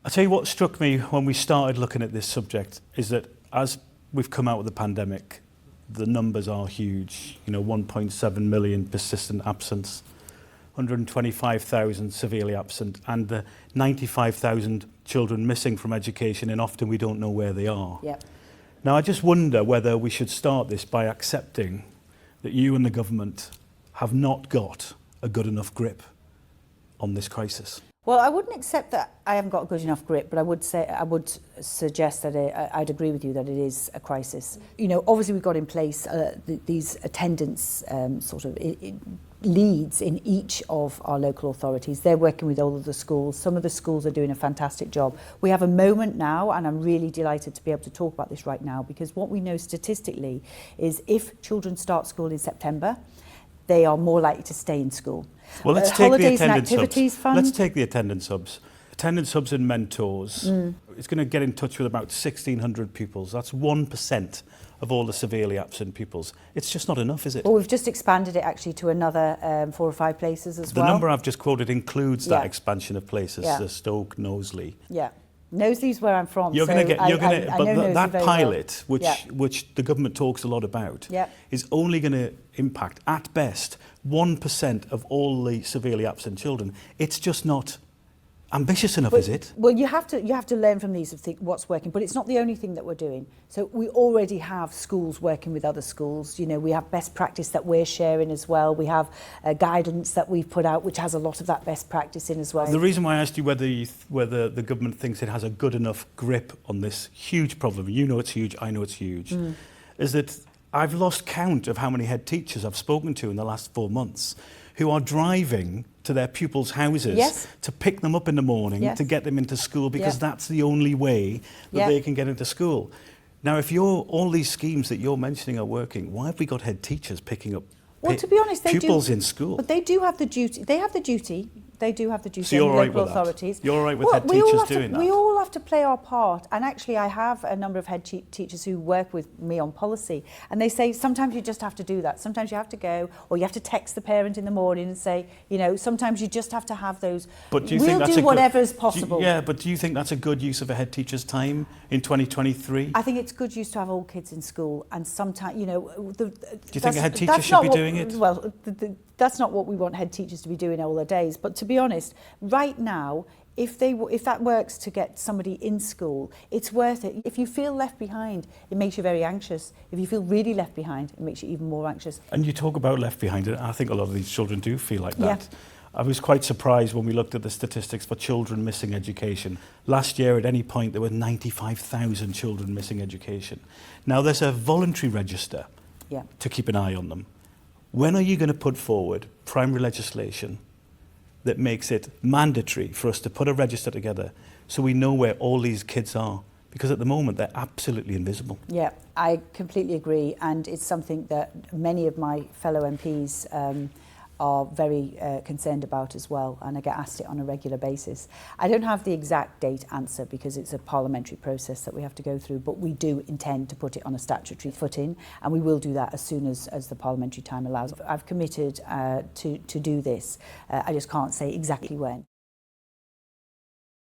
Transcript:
I'll tell you what struck me when we started looking at this subject is that as we've come out of the pandemic, the numbers are huge. 1.7 million persistent absence, 125,000 severely absent, and the 95,000 children missing from education, and often we don't know where they are. Yep. Now, I just wonder whether we should start this by accepting that you and the government have not got a good enough grip on this crisis. Well, I wouldn't accept that I haven't got a good enough grip, but I would suggest that I'd agree with you that it is a crisis. Obviously we've got in place these attendance leads in each of our local authorities. They're working with all of the schools. Some of the schools are doing a fantastic job. We have a moment now, and I'm really delighted to be able to talk about this right now, because what we know statistically is if children start school in September, they are more likely to stay in school. Well, let's take the attendance hubs. Fund. Let's take the attendance hubs. Attendance hubs and mentors. It's going to get in touch with about 1,600 pupils. That's 1% of all the severely absent pupils. It's just not enough, is it? Well, we've just expanded it actually to another 4 or 5 places as well. The number I've just quoted includes that expansion of places, the Stoke, Knowsley. Yeah. Knowsley's where I'm from. That pilot, which the government talks a lot about, is only going to impact, at best, 1% of all the severely absent children. It's just not ambitious enough, is it? Well, you have to learn from these of what's working, but it's not the only thing that we're doing. So we already have schools working with other schools. We have best practice that we're sharing as well. We have guidance that we've put out, which has a lot of that best practice in as well. The reason why I asked you whether the government thinks it has a good enough grip on this huge problem, you know it's huge, I know it's huge, is that I've lost count of how many head teachers I've spoken to in the last 4 months who are driving to their pupils' houses to pick them up in the morning to get them into school, because that's the only way that they can get into school. Now, if all these schemes that you're mentioning are working, why have we got head teachers picking up to be honest, pupils in school? But they do have the duty. They have the duty. They do have the duty. So you're all right with authorities. That? You're all right with head teachers doing that? We all have to play our part. And actually, I have a number of head teachers who work with me on policy. And they say, sometimes you just have to do that. Sometimes you have to go, or you have to text the parent in the morning and say, sometimes you just have to have those. But do you think that's whatever is possible. But do you think that's a good use of a head teacher's time in 2023? I think it's good use to have all kids in school. And sometimes, do you think a head teacher should be doing it? Well, that's not what we want head teachers to be doing all their days. But to be honest, right now, if that works to get somebody in school, it's worth it. If you feel left behind, it makes you very anxious. If you feel really left behind, it makes you even more anxious. And you talk about left behind, and I think a lot of these children do feel like that. I was quite surprised when we looked at the statistics for children missing education. Last year, at any point, there were 95,000 children missing education. Now, there's a voluntary register to keep an eye on them. When are you going to put forward primary legislation that makes it mandatory for us to put a register together so we know where all these kids are? Because at the moment, they're absolutely invisible. Yeah, I completely agree. And it's something that many of my fellow MPs are very concerned about as well, and I get asked it on a regular basis. I don't have the exact date answer because it's a parliamentary process that we have to go through, but we do intend to put it on a statutory footing, and we will do that as soon as the parliamentary time allows. I've committed to do this. I just can't say exactly when.